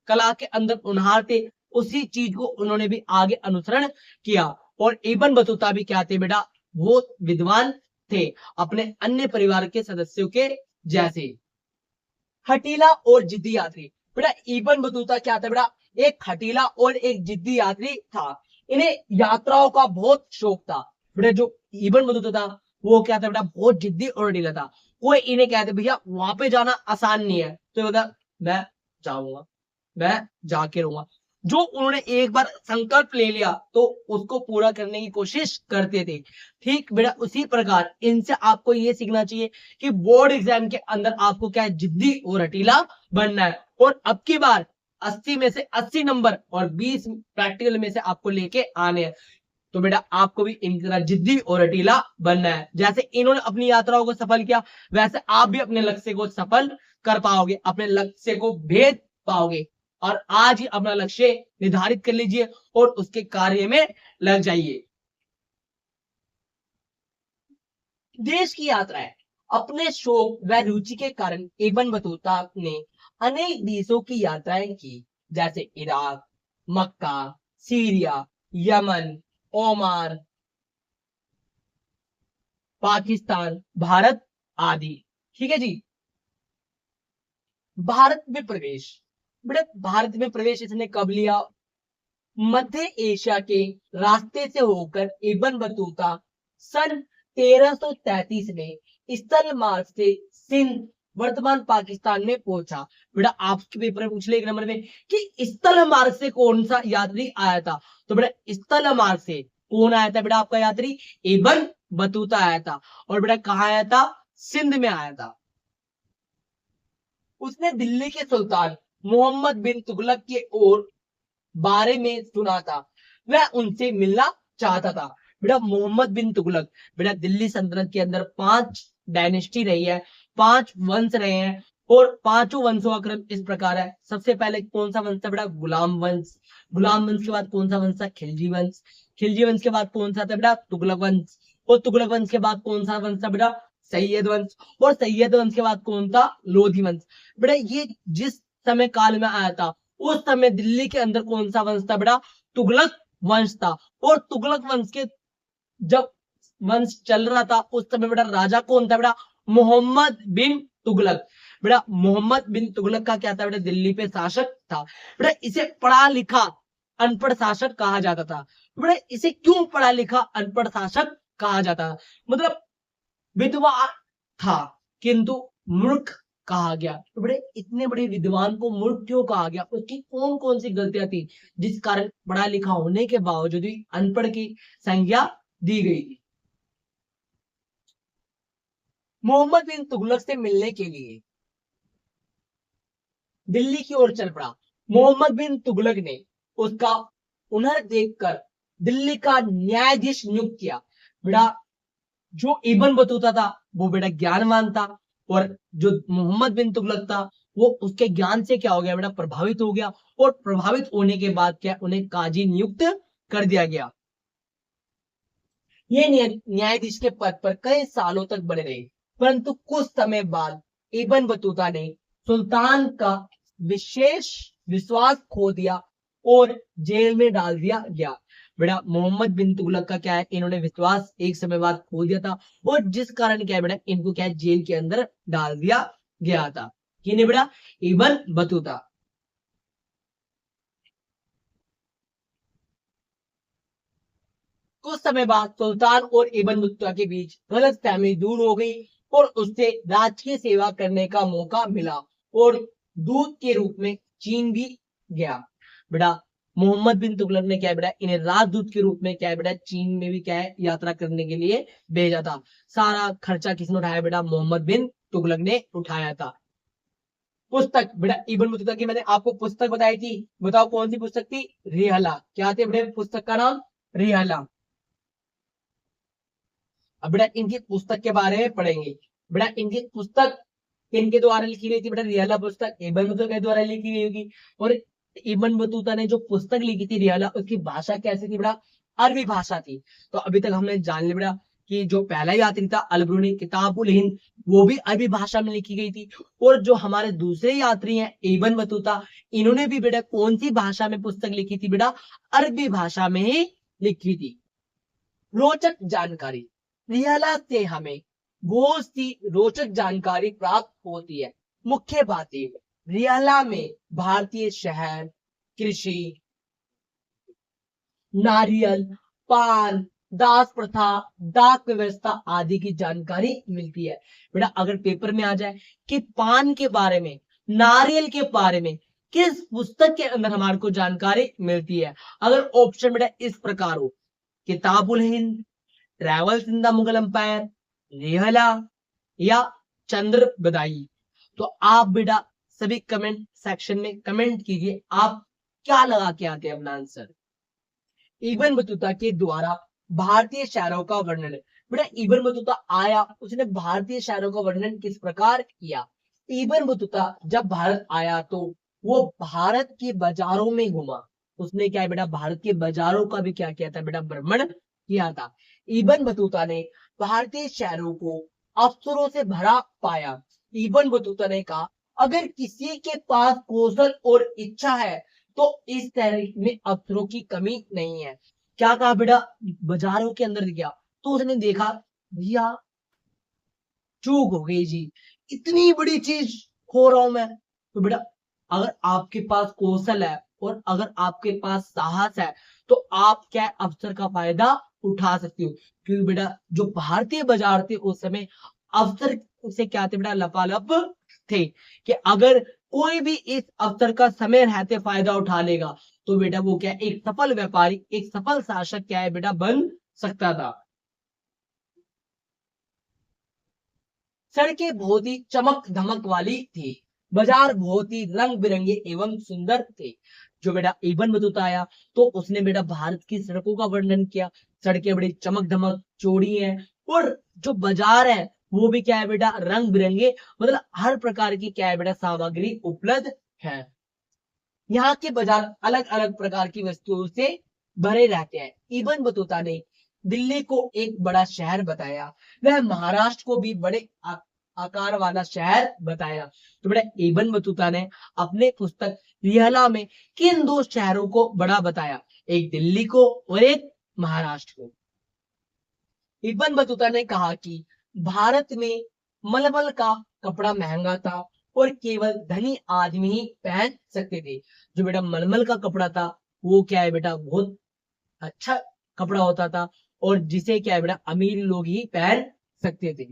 कला के अंदर उन्हार थे, उसी चीज को उन्होंने भी आगे अनुसरण किया। और इब्न बतूता भी क्या थे बेटा, वो विद्वान थे अपने अन्य परिवार के सदस्यों के जैसे। हठीला और जिद्दी यात्री, बेटा इब्न बतूता क्या था बेटा, एक हठीला और एक जिद्दी यात्री था। इन्हें यात्राओं का बहुत शौक था। बेटा जो इब्न बतूता था वो क्या था बेटा, बहुत जिद्दी और हठीला था। कोई इन्हें कहते भैया वहां पे जाना आसान नहीं है, तो बता मैं जाऊंगा, मैं जाके रहूंगा। जो उन्होंने एक बार संकल्प ले लिया तो उसको पूरा करने की कोशिश करते थे। ठीक बेटा उसी प्रकार इनसे आपको ये सीखना चाहिए कि बोर्ड एग्जाम के अंदर आपको क्या है, जिद्दी और हठीला बनना है। और अब की बार 80 में से 80 नंबर और 20 प्रैक्टिकल में से आपको लेके आने हैं। तो बेटा आपको भी इनकी तरह जिद्दी और हठीला बनना है। जैसे इन्होंने अपनी यात्राओं को सफल किया, वैसे आप भी अपने लक्ष्य को सफल कर पाओगे, अपने लक्ष्य को भेद पाओगे। और आज ही अपना लक्ष्य निर्धारित कर लीजिए और उसके कार्य में लग जाइए। देश की यात्राएं, अपने शौक व रुचि के कारण इब्न बतूता ने अनेक देशों की यात्राएं की, जैसे Iraq, Mecca, Syria, Yemen, Oman, Pakistan, Bharat आदि। ठीक है जी। भारत में प्रवेश, बेटा भारत में प्रवेश इसने कब लिया, मध्य एशिया के रास्ते से होकर इब्न बतूता सन 1333 में स्थल मार्ग से सिंध वर्तमान पाकिस्तान में पहुंचा। बेटा आपके पेपर में पूछ ले एक नंबर में कि स्थल मार्ग से कौन सा यात्री आया था, तो बेटा स्थल मार्ग से कौन आया था बेटा, आपका यात्री इब्न बतूता आया था। और बेटा कहां आया था, सिंध में आया था। उसने दिल्ली के सुल्तान मोहम्मद बिन तुगलक के ओर बारे में सुना था, वह उनसे मिलना चाहता था। बेटा मोहम्मद बिन तुगलक, बेटा दिल्ली सल्तनत के अंदर 5 डायनेस्टी रही है, 5 वंश रहे हैं। और पांचों वंशों का क्रम इस प्रकार है। सबसे पहले कौन सा वंश था बेटा? गुलाम वंश। गुलाम वंश के बाद कौन सा वंश था? खिलजी वंश। खिलजी वंश के बाद कौन सा था बेटा? तुगलक वंश। और तुगलक वंश के बाद कौन सा वंश था बेटा? सैयद वंश। और सैयद वंश के बाद कौन था? लोधी वंश। बेटा ये जिस समय काल में आया था उस समय दिल्ली के अंदर कौन सा वंश था बेटा? तुगलक वंश था। और तुगलक वंश के जब वंश चल रहा था उस समय बेटा राजा कौन था बेटा? मोहम्मद बिन तुगलक। बेटा मोहम्मद बिन तुगलक का क्या था बेटा? दिल्ली पे शासक था। बेटा इसे पढ़ा लिखा अनपढ़ शासक कहा जाता था। बेटा इसे क्यों पढ़ा लिखा अनपढ़ शासक कहा जाता था? मतलब विद्वान था किंतु मूर्ख कहा गया। तो बड़े इतने बड़े विद्वान को मूर्ख क्यों कहा गया? उसकी कौन कौन सी गलतियां थी जिस कारण पढ़ा लिखा होने के बावजूद भी अनपढ़ की संज्ञा दी गई थी? मोहम्मद बिन तुगलक से मिलने के लिए दिल्ली की ओर चल पड़ा। मोहम्मद बिन तुगलक ने उसका हुनर देखकर दिल्ली का न्यायाधीश नियुक्त किया। बेटा जो इब्न बतूता था वो बेटा ज्ञानवान था, और जो मोहम्मद बिन तुगलक था वो उसके ज्ञान से क्या हो गया बेटा? प्रभावित हो गया। और प्रभावित होने के बाद क्या उन्हें काजी नियुक्त कर दिया गया। ये न्यायाधीश के पद पर कई सालों तक बने रहे, परंतु कुछ समय बाद इब्न बतूता ने सुल्तान का विशेष विश्वास खो दिया और जेल में डाल दिया गया। बेटा मोहम्मद बिन तुगलक का क्या है? इन्होंने विश्वास एक समय बाद खो दिया था, और जिस कारण क्या है बेटा? इनको क्या है? जेल के अंदर डाल दिया गया था। किन्हें बेटा? Ibn Battuta. कुछ समय बाद सुल्तान और इब्न बतूता के बीच गलतफहमी दूर हो गई और उससे राजकीय सेवा करने का मौका मिला, और दूत के रूप में चीन भी गया। बेटा मोहम्मद बिन तुगलक ने क्या है बेटा? इन्हें राजदूत के रूप में क्या है बेटा? चीन में भी क्या है? यात्रा करने के लिए भेजा था। सारा खर्चा किसने उठाया बेटा? मोहम्मद बिन तुगलक ने उठाया था। पुस्तक बेटा इब्न बतूता की मैंने आपको पुस्तक बताई थी, बताओ कौन सी पुस्तक थी? रिहला। क्या थी बेटा पुस्तक का नाम? रिहला। अब बेटा इनकी पुस्तक के बारे में पढ़ेंगे। बेटा इनकी पुस्तक किनके द्वारा लिखी गई थी बेटा? रियाला पुस्तक इब्न बतूता के द्वारा लिखी गई होगी। और इब्न बतूता ने जो पुस्तक लिखी थी रियाला, उसकी भाषा कैसी थी बेटा? अरबी भाषा थी। तो अभी तक हमने जान लिया बेटा कि जो पहला यात्री था अलब्रूनी किताबुल हिंद, वो भी अरबी भाषा में लिखी गई थी। और जो हमारे दूसरे यात्री हैं इब्न बतूता, इन्होंने भी बेटा कौन सी भाषा में पुस्तक लिखी थी बेटा? अरबी भाषा में ही लिखी थी। रोचक जानकारी। रियाला से हमें बहुत सी रोचक जानकारी प्राप्त होती है। मुख्य बातें, रियाला में भारतीय शहर, कृषि, नारियल, पान, दास प्रथा, डाक व्यवस्था आदि की जानकारी मिलती है। बेटा अगर पेपर में आ जाए कि पान के बारे में, नारियल के बारे में किस पुस्तक के अंदर हमारे को जानकारी मिलती है, अगर ऑप्शन बेटा इस प्रकार हो, Kitabul Hind, travels in the Mughal empire, Rihla, या चंद्र बदाई, तो आप बेटा सभी कमेंट सेक्शन में कमेंट कीजिए आप क्या लगा के आते हैं अपना आंसर। इब्न बतूता के द्वारा भारतीय शहरों का वर्णन। बेटा इब्न बतूता आया, उसने भारतीय शहरों का वर्णन किस प्रकार किया? इब्न बतूता जब भारत आया तो वो भारत के बाजारों में घुमा। उसने क्या है बेटा? भारत के बाजारों का भी क्या किया था बेटा? भ्रमण किया था। इब्न बतूता ने भारतीय शहरों को अफसरों से भरा पाया। इब्न बतूता ने कहा अगर किसी के पास कौशल और इच्छा है तो इस तहरीक में अफसरों की कमी नहीं है। क्या कहा बेटा? बाजारों के अंदर गया तो उसने देखा भैया चूक हो गई जी, इतनी बड़ी चीज खो रहा हूं मैं। तो बेटा अगर आपके पास कौशल है और अगर आपके पास साहस है तो आप क्या अवसर का फायदा उठा सकते हो। क्योंकि बेटा जो भारतीय बाजार थे उस समय अवसर से क्या थे बेटा? लपालप थे कि अगर कोई भी इस अवसर का समय रहते फायदा उठा लेगा तो बेटा वो क्या एक सफल व्यापारी, एक सफल शासक क्या है बेटा? बन सकता था। सड़कें बहुत ही चमक धमक वाली थी, बाजार बहुत ही रंग बिरंगे एवं सुंदर थे। जो बेटा इब्न बतूता आया तो उसने बेटा भारत की सड़कों का वर्णन किया। सड़कें बड़ी चमक धमक चौड़ी हैं, और जो बाजार है वो भी क्या है बेटा रंग बिरंगे, मतलब हर प्रकार की क्या है बेटा सामग्री उपलब्ध है। यहाँ के बाजार अलग अलग प्रकार की वस्तुओं से भरे रहते हैं। इब्न बतूता ने दिल्ली को एक बड़ा शहर बताया, वह महाराष्ट्र को भी बड़े आकार वाला शहर बताया। तो बेटा इब्न बतूता ने अपने पुस्तक रिहला में किन दो शहरों को बड़ा बताया, एक दिल्ली को और एक महाराष्ट्र को। इब्न बतूता ने कहा कि भारत में मलमल का कपड़ा महंगा था और केवल धनी आदमी ही पहन सकते थे। जो बेटा मलमल का कपड़ा था वो क्या है बेटा बहुत अच्छा कपड़ा होता था, और जिसे क्या है बेटा अमीर लोग ही पहन सकते थे।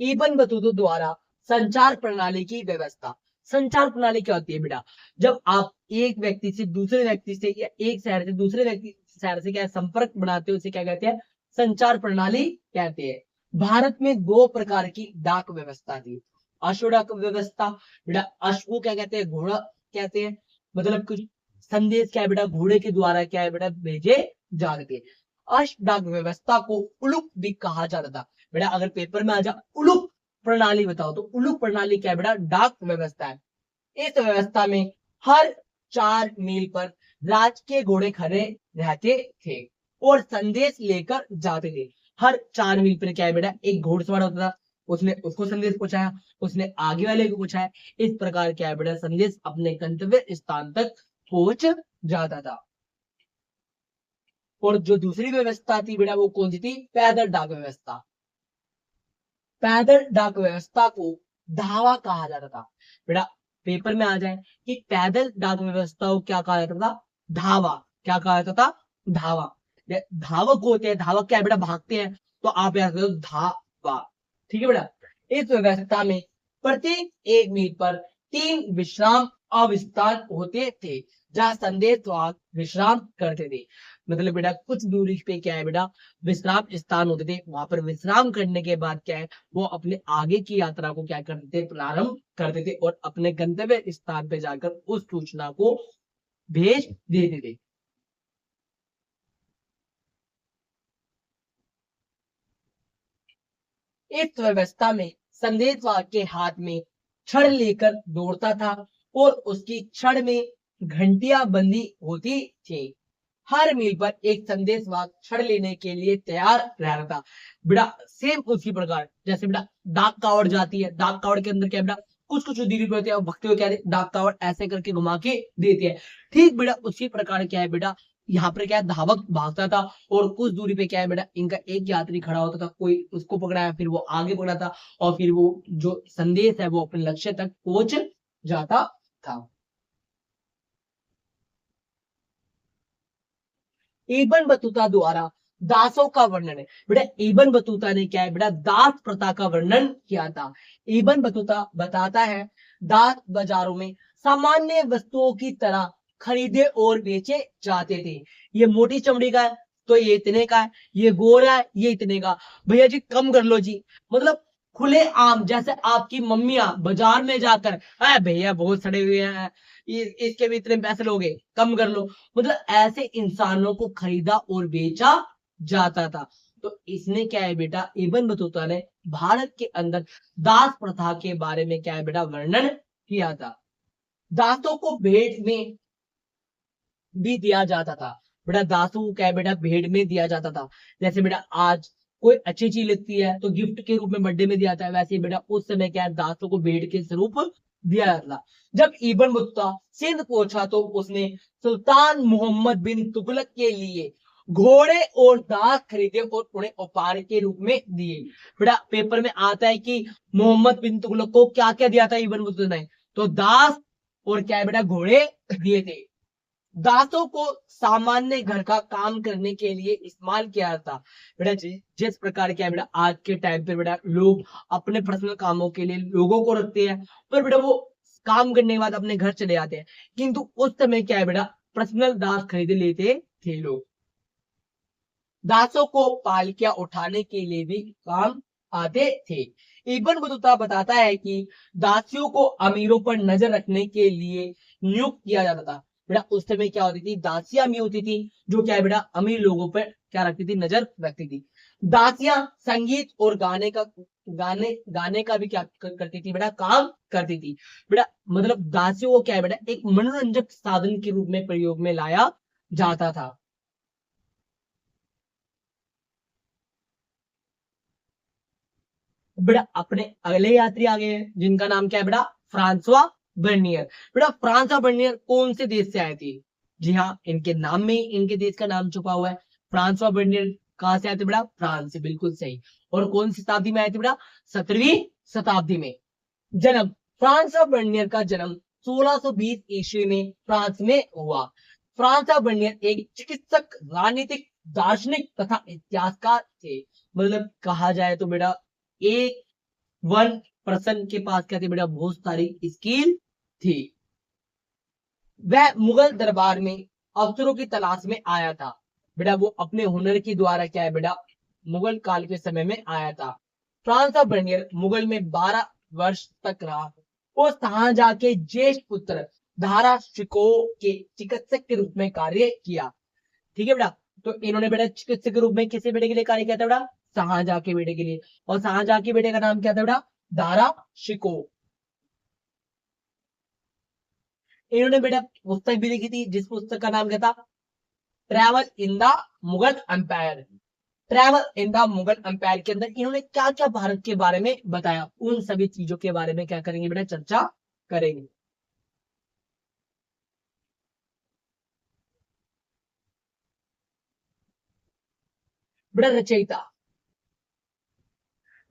इब्न बतूता द्वारा संचार प्रणाली की व्यवस्था। संचार प्रणाली क्या होती है बेटा, जब आप एक व्यक्ति से दूसरे व्यक्ति से या एक शहर से दूसरे व्यक्ति शहर से क्या संपर्क बनाते हो उसे क्या कहते हैं, संचार प्रणाली कहते हैं। भारत में दो प्रकार की डाक व्यवस्था थी। अश्व डाक व्यवस्था, बेटा अश्व को क्या कहते हैं, घोड़ा कहते हैं, मतलब कुछ संदेश क्या है बेटा घोड़े के द्वारा क्या है बेटा भेजे जाते थे। अश्व डाक व्यवस्था को उलुक भी कहा जाता था। बेटा अगर पेपर में आ जाए उलुक प्रणाली बताओ, तो उलुक प्रणाली क्या है बेटा डाक व्यवस्था है। इस व्यवस्था में हर 4 मील पर राज के घोड़े खड़े रहते थे और संदेश लेकर जाते थे। हर 4 मील पर क्या है बेटा एक घोड़सवार होता था, उसने उसको संदेश पहुंचाया, उसने आगे वाले को पहुंचाया। इस प्रकार क्या है बेटा संदेश अपने गंतव्य स्थान तक पहुंच जाता था। और जो दूसरी व्यवस्था थी बेटा वो कौन सी थी, पैदल डाक व्यवस्था। पैदल डाक व्यवस्था को धावा कहा जाता था। बेटा पेपर में आ जाए कि पैदल डाक व्यवस्था को क्या कहा जाता था, धावा। क्या कहा जाता था, धावा। धावक होते हैं, धावक क्या है बेटा भागते हैं, तो आप याद करो धावा। ठीक है बेटा। इस व्यवस्था में प्रत्येक 1 मील पर 3 विश्राम अविस्थान होते थे जहां संदेश विश्राम करते थे। मतलब बेटा कुछ दूरी पे क्या है बेटा विश्राम स्थान होते थे, वहां पर विश्राम करने के बाद क्या है वो अपने आगे की यात्रा को क्या करते थे, प्रारंभ करते थे और अपने गंतव्य स्थान पे जाकर उस सूचना को भेज देते थे। इस व्यवस्था में संदेशवाहक के हाथ में छड़ लेकर दौड़ता था और उसकी छड़ में घंटियां बंदी होती थी। हर मील पर एक संदेशवाहक छड़ लेने के लिए तैयार रहता था। बेटा सेम उसी प्रकार जैसे बेटा डाक कावड़ जाती है, डाक कावड़ के अंदर क्या बेटा कुछ कुछ दूरी पर होते हैं, भक्ति को क्या डाक कावड़ ऐसे करके घुमा के देती है। ठीक बेटा उसी प्रकार क्या है बेटा यहाँ पर क्या है धावक भागता था और कुछ दूरी पे क्या है बेटा इनका एक यात्री खड़ा होता था, कोई उसको पकड़ाया फिर वो आगे बढ़ा था और फिर वो जो संदेश है वो अपने लक्ष्य तक पहुंच जाता था। इब्न बतूता द्वारा दासों का वर्णन है। बेटा इब्न बतूता ने क्या है बेटा दास प्रथा का वर्णन किया था। इब्न बतूता बताता है दास बाजारों में सामान्य वस्तुओं की तरह खरीदे और बेचे जाते थे। ये मोटी चमड़ी का है तो ये इतने का है, ये गोरा है ये इतने का, भैया जी कम कर लो जी। मतलब खुले आम जैसे आपकी मम्मियां बाजार में जाकर भैया बहुत सड़े हुए हैं, इसके भी इतने पैसे लोगे, कम कर लो। मतलब ऐसे इंसानों को खरीदा और बेचा जाता था। तो इसने क्या है बेटा इब्न बतूता ने भारत के अंदर दास प्रथा के बारे में क्या है बेटा वर्णन किया था। दासों को भेंट में भी दिया जाता था। बेटा दासों को क्या है बेटा भेंट में दिया जाता था। जैसे बेटा आज कोई अच्छी चीज लगती है तो गिफ्ट के रूप में बर्थडे में दिया जाता है, वैसे बेटा उस समय क्या है दासों को भेंट के स्वरूप दिया जाता था। जब इब्न बतूता सिंध पहुंचा तो उसने सुल्तान मोहम्मद बिन तुगलक के लिए घोड़े और दास खरीदे और उन्हें उपहार के रूप में दिए। बेटा पेपर में आता है कि मोहम्मद बिन तुगलक को क्या क्या दिया था इब्न बतूता ने, तो दास और क्या है बेटा घोड़े दिए थे। दांतों को सामान्य घर का काम करने के लिए इस्तेमाल किया जाता। बेटा जिस प्रकार क्या है बेटा आज के टाइम पे बेटा लोग अपने पर्सनल कामों के लिए लोगों को रखते हैं, पर बेटा वो काम करने के बाद अपने घर चले जाते हैं, किंतु उस समय क्या है बेटा पर्सनल दास खरीद लेते थे लोग। दासों को पालकियां उठाने के लिए भी काम आते थे। इब्न बतूता बताता है कि दासियों को अमीरों पर नजर रखने के लिए नियुक्त किया जाता था। बेटा उस समय क्या होती थी दासियां भी होती थी जो क्या है बेटा अमीर लोगों पर क्या रखती थी, नजर रखती थी। दासियां संगीत और गाने का भी क्या करती थी बेटा, काम करती थी बेटा। मतलब दासियों को क्या है बेटा, एक मनोरंजक साधन के रूप में प्रयोग में लाया जाता था। बेटा अपने अगले यात्री आ गए हैं जिनका नाम क्या है बेटा, फ्रांसवा बर्नियर। बेटा फ्रांसवा बर्नियर कौन से देश से आए थे? जी हाँ, इनके नाम में ही इनके देश का नाम छुपा हुआ है। फ्रांसवा बर्नियर कहां से आए थे बेटा, फ्रांस से, बिल्कुल सही। और कौन सी शताब्दी में आए थे बेटा, 17वीं शताब्दी में। जन्म, फ्रांसवा बर्नियर का जन्म 1620 ईस्वी में फ्रांस में हुआ। फ्रांसवा बर्नियर एक चिकित्सक, राजनीतिक, दार्शनिक तथा इतिहासकार थे। मतलब कहा जाए तो बेटा एक वन पर्सन के पास क्या थी बेटा, बहुत सारी स्किल थी। वह मुगल दरबार में अफसरों की तलाश में आया था बेटा, वो अपने हुनर के द्वारा क्या है बेटा, मुगल काल के समय में आया था। फ्रांस बर्नियर मुगल में 12 वर्ष तक रहा और शाहजहां के ज्येष्ठ पुत्र दारा शिको के चिकित्सक के रूप में कार्य किया। ठीक है बेटा, तो इन्होंने बेटा चिकित्सक के रूप में किसी बेटे के लिए कार्य किया था बेटा, शाहजहां के बेटे के लिए। और शाहजहां के बेटे का नाम क्या था बेटा, दारा शिको। इन्होंने बेटा पुस्तक भी लिखी थी जिस पुस्तक का नाम क्या था, travel in the Mughal Empire. Travel in the Mughal Empire के अंदर इन्होंने क्या क्या भारत के बारे में बताया, उन सभी चीजों के बारे में क्या करेंगे बेटा, चर्चा करेंगे। बेटा रचयिता,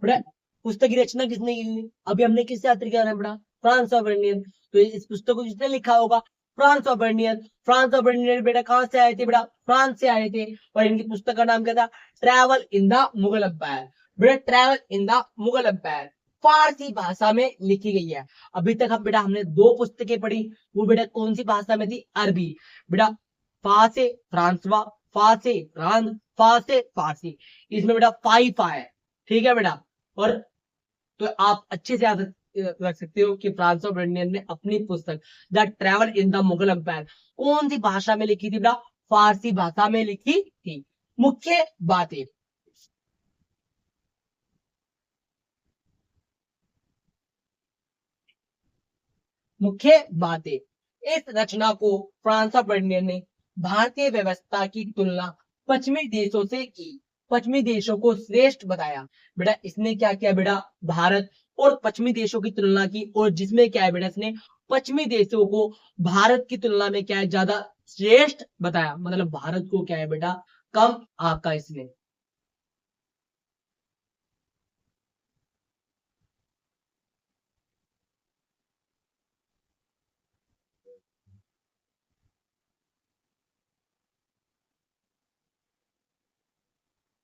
बेटा पुस्तक की रचना किसने की थी? अभी हमने किससे यात्री किया बेटा, फ्रांस ऑफ बर्नियर। तो इस पुस्तक को किसने लिखा होगा, France of Bernier. France of Bernier बेटा कहां से आए थे बेटा, फ्रांस से आए थे। और इनकी पुस्तक का नाम क्या था, travel in the Mughal empire. बेटा travel in the Mughal empire फारसी भाषा में लिखी गई है। अभी तक हम बेटा हमने दो पुस्तकें पढ़ी, वो बेटा कौन सी भाषा में थी, अरबी। बेटा फा से फ्रांसवा, फा से फ्रांस, फा से फारसी, इसमें बेटा फाई फा है। ठीक है बेटा। और तो आप अच्छे से याद रख सकते हो कि फ्रांसिस ब्रेंडियन ने अपनी पुस्तक the travel in the Mughal Empire कौन सी भाषा में लिखी थी बेटा, फारसी भाषा में लिखी थी। मुख्य बातें, मुख्य बातें, इस रचना को फ्रांसिस ब्रेंडियन ने भारतीय व्यवस्था की तुलना पश्चिमी देशों से की, पश्चिमी देशों को श्रेष्ठ बताया। बेटा इसने क्या किया बेटा, भारत और पश्चिमी देशों की तुलना की, और जिसमें क्या है बेटा, इसने पश्चिमी देशों को भारत की तुलना में क्या है, ज्यादा श्रेष्ठ बताया। मतलब भारत को क्या है बेटा, कम आका इसने।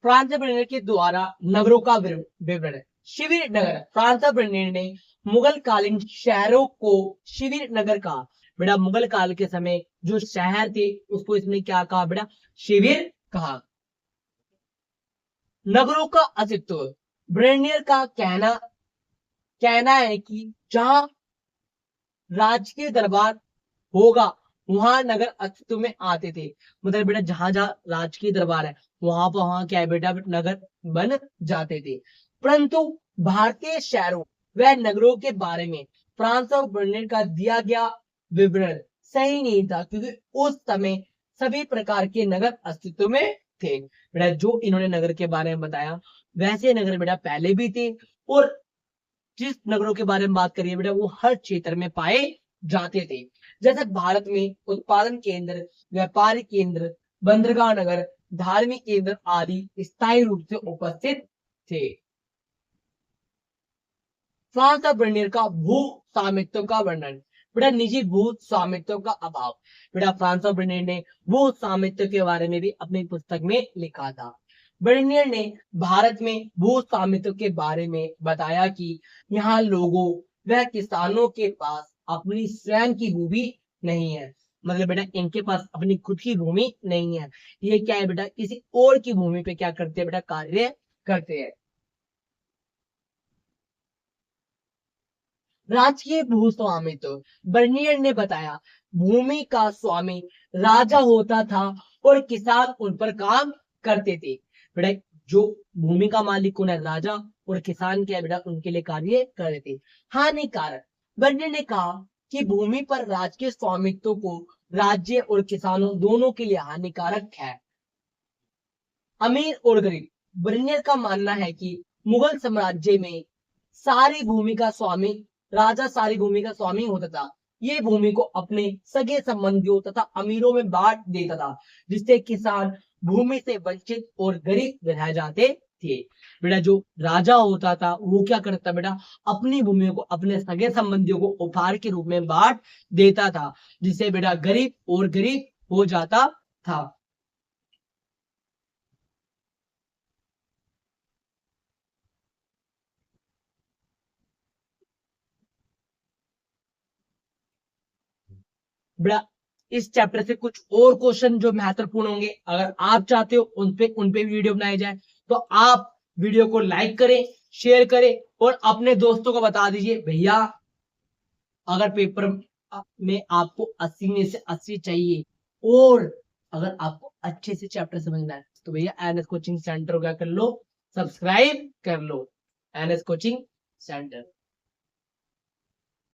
फ्रांस ब्रिटेन के द्वारा नगरों का विवरण। शिविर नगर, फ्रांस ब्रिटेन ने मुगल कालीन शहरों को शिविर नगर कहा। बेटा मुगल काल के समय जो शहर थे उसको इसने क्या कहा बेटा, शिविर कहा। नगरों का अस्तित्व, ब्रेनियर का कहना कहना है कि जहां राजकीय दरबार होगा वहां नगर अस्तित्व में आते थे। मतलब बेटा जहां जहां राजकीय दरबार है वहां पर वहां क्या है बेटा, नगर बन जाते थे। परंतु भारतीय शहरों व नगरों के बारे में फ्रांस ऑफ बर्लिन का दिया गया विवरण सही नहीं था, क्योंकि उस समय सभी प्रकार के नगर अस्तित्व में थे। बेटा जो इन्होंने नगर के बारे में बताया वैसे नगर बेटा पहले भी थे, और जिस नगरों के बारे में बात करिए बेटा वो हर क्षेत्र में पाए जाते थे। जैसे भारत में उत्पादन केंद्र, व्यापारिक केंद्र, बंदरगाह नगर, धार्मिक केंद्र आदि स्थायी रूप से उपस्थित थे। फ्रांस ऑफ ब्रेनियर का भू स्वामित्व का वर्णन। बेटा निजी भू स्वामित्व का अभाव। बेटा फ्रांस ऑफ ब्रेनियर ने भू स्वामित्व के बारे में भी अपनी पुस्तक में लिखा था। ब्रेनियर ने भारत में भू स्वामित्व के बारे में बताया कि यहाँ लोगों व किसानों के पास अपनी स्वयं की भूमि नहीं है। मतलब बेटा इनके पास अपनी खुद की भूमि नहीं है, ये क्या है बेटा, किसी और की भूमि पे क्या करते हैं बेटा, कार्य करते हैं। राजकीय भूस्वामित्व, बर्नियर ने बताया भूमि का स्वामी राजा होता था और किसान उन पर काम करते थे। बेटा जो भूमि का मालिक कौन है, राजा, और किसान क्या है बेटा, उनके लिए कार्य कर रहे थे। हानिकारक, बर्नियर ने कहा कि भूमि पर राजकीय स्वामित्व को राज्य और किसानों दोनों के लिए हानिकारक है। अमीर और गरीब, बर्नियर का मानना है कि मुगल साम्राज्य में सारी भूमि का स्वामी राजा सारी भूमि का स्वामी होता था। ये भूमि को अपने सगे संबंधियों तथा अमीरों में बांट देता था, जिससे किसान भूमि से वंचित और गरीब रह जाते थे। बेटा जो राजा होता था वो क्या करता बेटा, अपनी भूमि को अपने सगे संबंधियों को उपहार के रूप में बांट देता था, जिससे बेटा गरीब और गरीब हो जाता था। बेटा इस चैप्टर से कुछ और क्वेश्चन जो महत्वपूर्ण होंगे, अगर आप चाहते हो उन पे वीडियो बनाई जाए, तो आप वीडियो को लाइक करें, शेयर करें और अपने दोस्तों को बता दीजिए भैया अगर पेपर में आपको 80 में से 80 चाहिए और अगर आपको अच्छे से चैप्टर समझना है तो भैया एनएस कोचिंग सेंटर क्या कर लो, सब्सक्राइब कर लो, एनएस कोचिंग सेंटर।